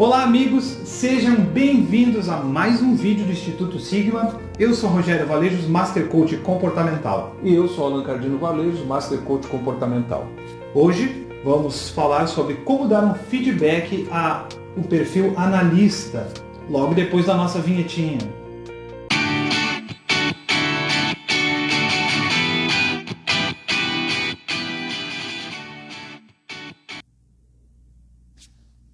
Olá amigos, sejam bem-vindos a mais um vídeo do Instituto Sigma. Eu sou Rogério Valejos, Master Coach Comportamental. E eu sou Alan Cardino Valejos, Master Coach Comportamental. Hoje vamos falar sobre como dar um feedback ao perfil analista, logo depois da nossa vinhetinha.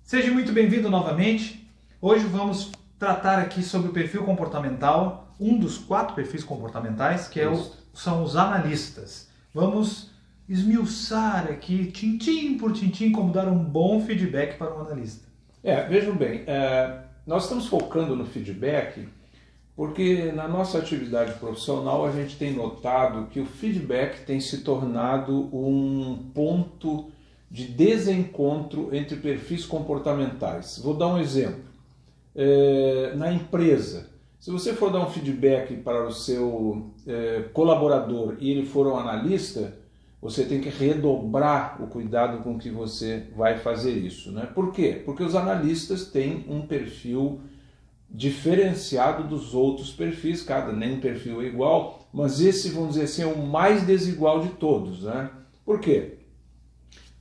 Seja muito bem-vindo novamente. Hoje vamos tratar aqui sobre o perfil comportamental, um dos 4 perfis comportamentais, que são os analistas. Vamos esmiuçar aqui, tintim por tintim, como dar um bom feedback para um analista. Vejam bem, nós estamos focando no feedback porque na nossa atividade profissional a gente tem notado que o feedback tem se tornado um ponto de desencontro entre perfis comportamentais. Vou dar um exemplo. Na empresa, se você for dar um feedback para o seu colaborador e ele for um analista, você tem que redobrar o cuidado com que você vai fazer isso, né? Por quê? Porque os analistas têm um perfil diferenciado dos outros perfis, nem perfil é igual, mas esse, vamos dizer assim, é o mais desigual de todos, né? Por quê?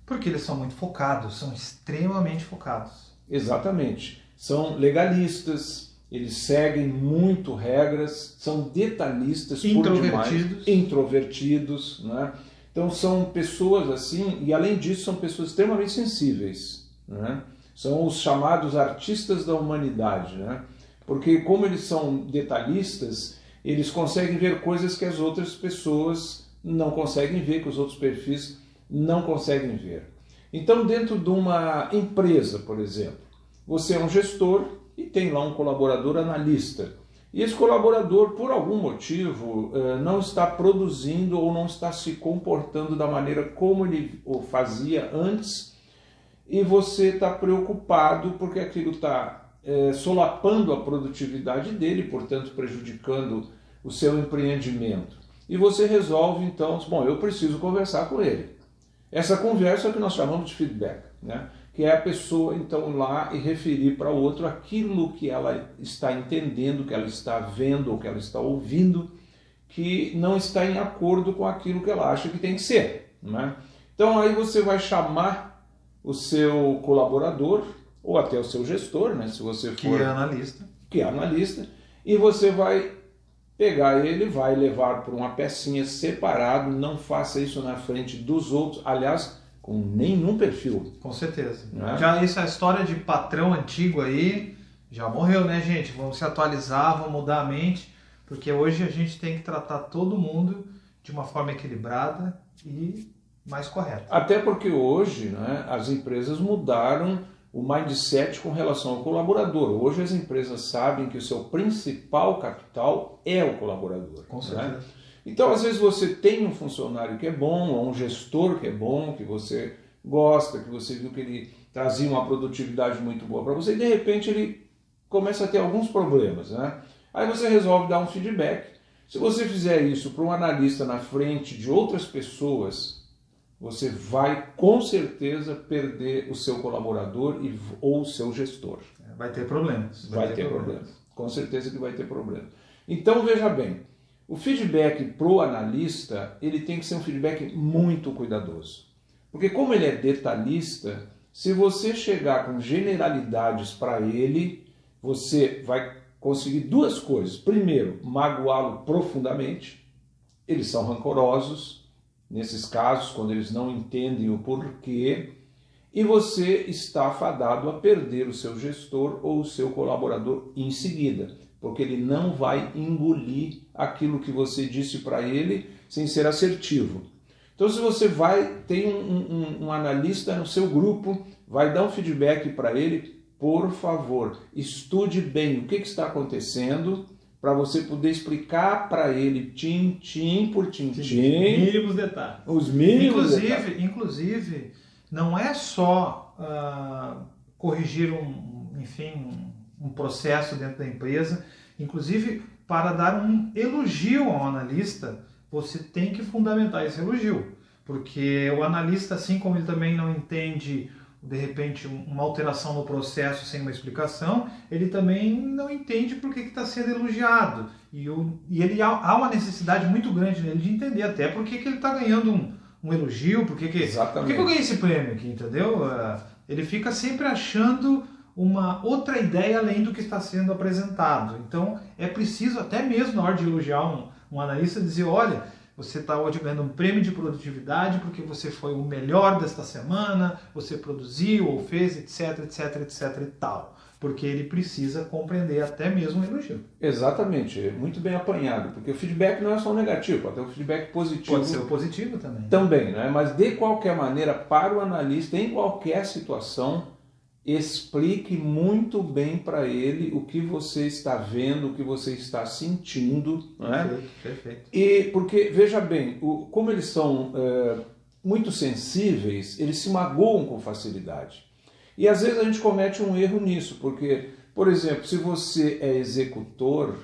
Porque eles são muito focados, são extremamente focados. Exatamente. São legalistas, eles seguem muito regras, são detalhistas por demais, introvertidos, né? Então são pessoas assim, e além disso são pessoas extremamente sensíveis, né? São os chamados artistas da humanidade, né? Porque como eles são detalhistas, eles conseguem ver coisas que as outras pessoas não conseguem ver, que os outros perfis não conseguem ver. Então, dentro de uma empresa, por exemplo, você é um gestor e tem lá um colaborador analista. E esse colaborador, por algum motivo, não está produzindo ou não está se comportando da maneira como ele o fazia antes, e você está preocupado porque aquilo está solapando a produtividade dele, portanto prejudicando o seu empreendimento. E você resolve então, bom, eu preciso conversar com ele. Essa conversa é o que nós chamamos de feedback, né? Que é a pessoa então lá e referir para o outro aquilo que ela está entendendo, que ela está vendo ou que ela está ouvindo, que não está em acordo com aquilo que ela acha que tem que ser, né? Então aí você vai chamar o seu colaborador ou até o seu gestor, né? Se você for que é analista, e você vai pegar ele, vai levar para uma pecinha separado, não faça isso na frente dos outros, aliás, com nenhum perfil. Com certeza. Né? Já essa história de patrão antigo aí, já morreu, né, gente? Vamos se atualizar, vamos mudar a mente, porque hoje a gente tem que tratar todo mundo de uma forma equilibrada e mais correta. Até porque hoje, né, as empresas mudaram o mindset com relação ao colaborador. Hoje as empresas sabem que o seu principal capital é o colaborador. Com certeza. Né? Então, às vezes você tem um funcionário que é bom, ou um gestor que é bom, que você gosta, que você viu que ele trazia uma produtividade muito boa para você, e de repente ele começa a ter alguns problemas, né? Aí você resolve dar um feedback. Se você fizer isso para um analista na frente de outras pessoas, você vai com certeza perder o seu colaborador ou o seu gestor. Vai ter problemas. Vai ter problemas. Com certeza que vai ter problemas. Então veja bem, o feedback para o analista, ele tem que ser um feedback muito cuidadoso. Porque como ele é detalhista, se você chegar com generalidades para ele, você vai conseguir 2 coisas. Primeiro, magoá-lo profundamente. Eles são rancorosos, nesses casos, quando eles não entendem o porquê, e você está fadado a perder o seu gestor ou o seu colaborador em seguida, porque ele não vai engolir aquilo que você disse para ele sem ser assertivo. Então, se você tem um analista no seu grupo, vai dar um feedback para ele, por favor, estude bem o que está acontecendo, para você poder explicar para ele tintim por tintim. Mínimos detalhes. Os mínimos detalhes. Inclusive, não é só corrigir um processo dentro da empresa. Inclusive, para dar um elogio ao analista, você tem que fundamentar esse elogio. Porque o analista, assim como ele também não entende de repente, uma alteração no processo sem uma explicação, ele também não entende por que está sendo elogiado. E ele há uma necessidade muito grande nele de entender até por que ele está ganhando um elogio, por que eu ganhei esse prêmio aqui, entendeu? Ele fica sempre achando uma outra ideia além do que está sendo apresentado. Então, é preciso, até mesmo na hora de elogiar um analista, dizer, olha, você está hoje ganhando um prêmio de produtividade porque você foi o melhor desta semana, você produziu ou fez, etc, etc, etc e tal. Porque ele precisa compreender até mesmo o elogio. Exatamente, muito bem apanhado, porque o feedback não é só o negativo, pode ter um feedback positivo. Pode ser o positivo também. Também, né? Mas de qualquer maneira, para o analista, em qualquer situação, explique muito bem para ele o que você está vendo, o que você está sentindo. Né? Perfeito. E porque, veja bem, como eles são muito sensíveis, eles se magoam com facilidade. E às vezes a gente comete um erro nisso, porque, por exemplo, se você é executor,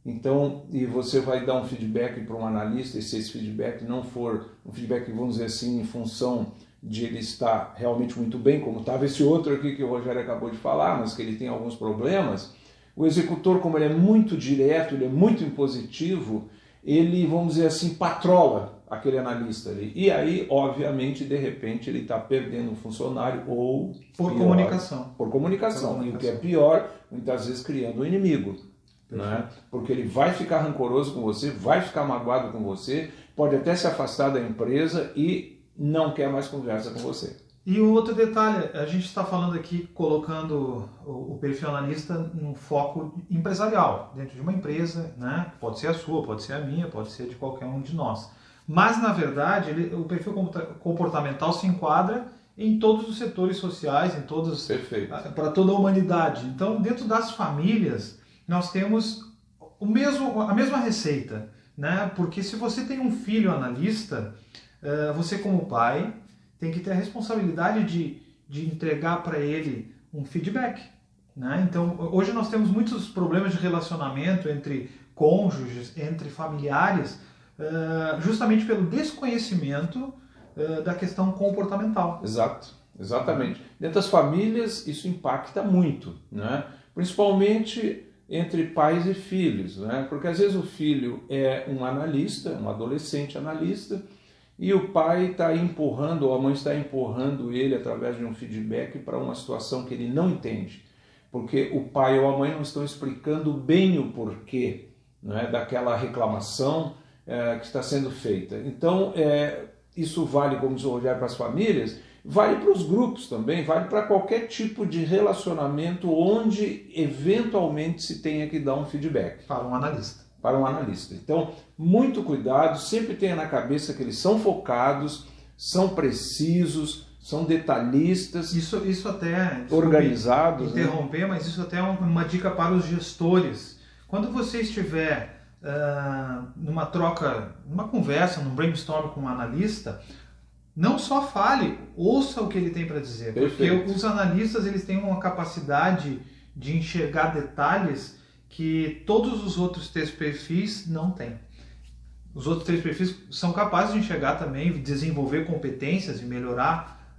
então, e você vai dar um feedback para um analista, e se esse feedback não for um feedback, vamos dizer assim, em função de ele estar realmente muito bem, como estava esse outro aqui que o Rogério acabou de falar, mas que ele tem alguns problemas, o executor, como ele é muito direto, ele é muito impositivo, ele, vamos dizer assim, patrola aquele analista ali. E aí, obviamente, de repente, ele está perdendo um funcionário ou... Por comunicação. Por comunicação. E o que é pior, muitas vezes criando um inimigo. Né? Porque ele vai ficar rancoroso com você, vai ficar magoado com você, pode até se afastar da empresa e não quer mais conversa com você. E um outro detalhe, a gente está falando aqui, colocando o perfil analista num foco empresarial, dentro de uma empresa, né? Pode ser a sua, pode ser a minha, pode ser de qualquer um de nós. Mas, na verdade, o perfil comportamental se enquadra em todos os setores sociais, para toda a humanidade. Então, dentro das famílias, nós temos a mesma receita, né? Porque se você tem um filho analista, você como pai tem que ter a responsabilidade de entregar para ele um feedback, né? Então, hoje nós temos muitos problemas de relacionamento entre cônjuges, entre familiares, justamente pelo desconhecimento da questão comportamental. Exatamente. Dentro das famílias isso impacta muito, né? Principalmente entre pais e filhos, né? Porque às vezes o filho é um analista, um adolescente analista, e o pai está empurrando, ou a mãe está empurrando ele através de um feedback para uma situação que ele não entende. Porque o pai ou a mãe não estão explicando bem o porquê, né, daquela reclamação que está sendo feita. Então, isso vale, como diz o Rogério, para as famílias, vale para os grupos também, vale para qualquer tipo de relacionamento onde eventualmente se tenha que dar um feedback. Para um analista. Então, muito cuidado, sempre tenha na cabeça que eles são focados, são precisos, são detalhistas, isso até organizados. Interromper, né? Mas isso até é uma dica para os gestores. Quando você estiver numa troca, numa conversa, num brainstorm com um analista, não só fale, ouça o que ele tem para dizer. Perfeito. Porque os analistas eles têm uma capacidade de enxergar detalhes que todos os outros 3 perfis não têm. Os outros 3 perfis são capazes de enxergar também, desenvolver competências e melhorar,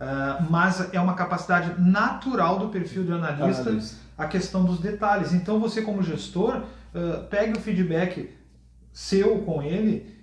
mas é uma capacidade natural do perfil do analista a questão dos detalhes. Então você como gestor, pegue o feedback seu com ele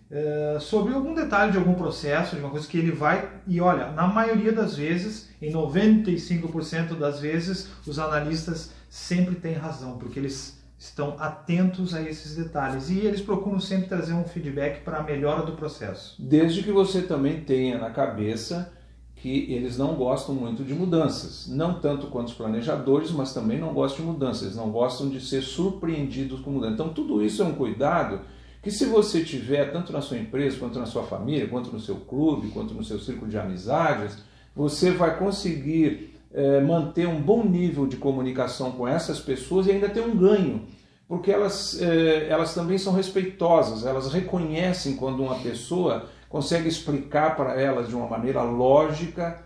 sobre algum detalhe de algum processo, de uma coisa que ele vai... E olha, na maioria das vezes, em 95% das vezes, os analistas sempre têm razão, porque eles estão atentos a esses detalhes e eles procuram sempre trazer um feedback para a melhora do processo. Desde que você também tenha na cabeça que eles não gostam muito de mudanças, não tanto quanto os planejadores, mas também não gostam de mudanças, eles não gostam de ser surpreendidos com mudanças. Então tudo isso é um cuidado que se você tiver tanto na sua empresa, quanto na sua família, quanto no seu clube, quanto no seu círculo de amizades, você vai conseguir manter um bom nível de comunicação com essas pessoas e ainda ter um ganho, porque elas também são respeitosas, elas reconhecem quando uma pessoa consegue explicar para elas de uma maneira lógica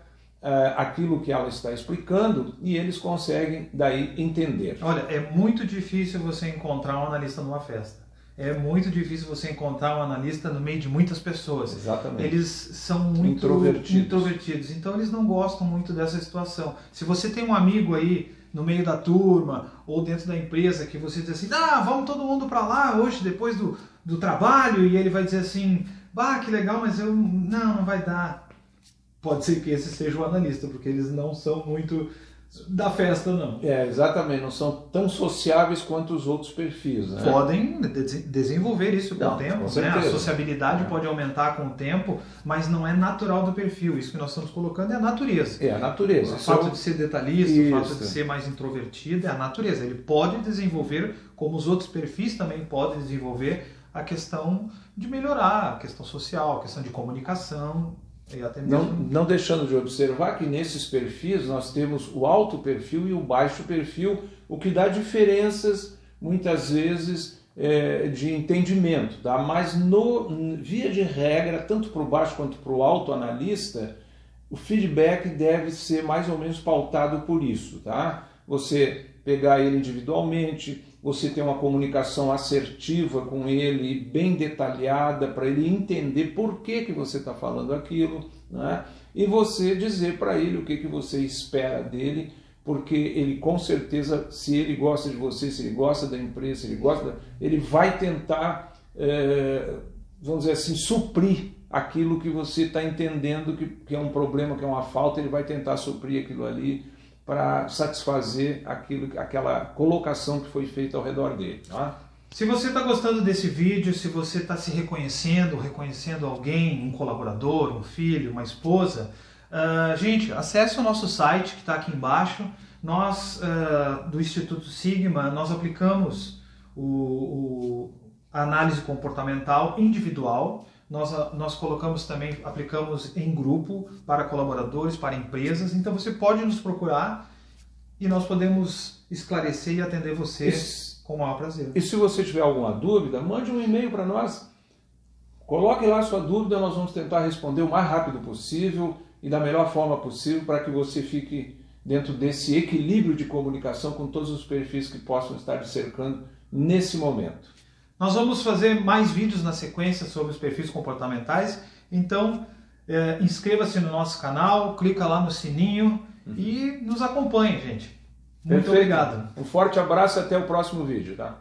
aquilo que ela está explicando e eles conseguem daí entender. Olha, é muito difícil você encontrar um analista numa festa. É muito difícil você encontrar um analista no meio de muitas pessoas. Exatamente. Eles são muito introvertidos, então eles não gostam muito dessa situação. Se você tem um amigo aí no meio da turma ou dentro da empresa que você diz assim, vamos todo mundo para lá hoje depois do trabalho, e ele vai dizer assim, que legal, mas não vai dar. Pode ser que esse seja o analista, porque eles não são muito da festa, não. Exatamente, não são tão sociáveis quanto os outros perfis, né? Podem desenvolver isso com o tempo, né? A sociabilidade pode aumentar com o tempo, mas não é natural do perfil. Isso que nós estamos colocando é a natureza. É a natureza. O fato de ser detalhista, o fato de ser mais introvertido é a natureza. Ele pode desenvolver, como os outros perfis também podem desenvolver, a questão de melhorar, a questão social, a questão de comunicação. E até mesmo... não deixando de observar que nesses perfis nós temos o alto perfil e o baixo perfil, o que dá diferenças muitas vezes de entendimento, tá? Mas via de regra, tanto para o baixo quanto para o alto analista, o feedback deve ser mais ou menos pautado por isso, tá? Você pegar ele individualmente, você ter uma comunicação assertiva com ele, bem detalhada, para ele entender por que você está falando aquilo, né? E você dizer para ele o que você espera dele, porque ele com certeza, se ele gosta de você, se ele gosta da empresa, se ele gosta, ele vai tentar, vamos dizer assim, suprir aquilo que você está entendendo que é um problema, que é uma falta, ele vai tentar suprir aquilo ali, para satisfazer aquela colocação que foi feita ao redor dele. Tá? Se você está gostando desse vídeo, se você está se reconhecendo alguém, um colaborador, um filho, uma esposa, gente, acesse o nosso site que está aqui embaixo. Nós, do Instituto Sigma, nós aplicamos a análise comportamental individual. Nós colocamos também, aplicamos em grupo para colaboradores, para empresas. Então você pode nos procurar e nós podemos esclarecer e atender você com o maior prazer. E se você tiver alguma dúvida, mande um e-mail para nós. Coloque lá a sua dúvida, nós vamos tentar responder o mais rápido possível e da melhor forma possível para que você fique dentro desse equilíbrio de comunicação com todos os perfis que possam estar te cercando nesse momento. Nós vamos fazer mais vídeos na sequência sobre os perfis comportamentais, então inscreva-se no nosso canal, clica lá no sininho e nos acompanhe, gente. Muito obrigado. Um forte abraço e até o próximo vídeo, tá?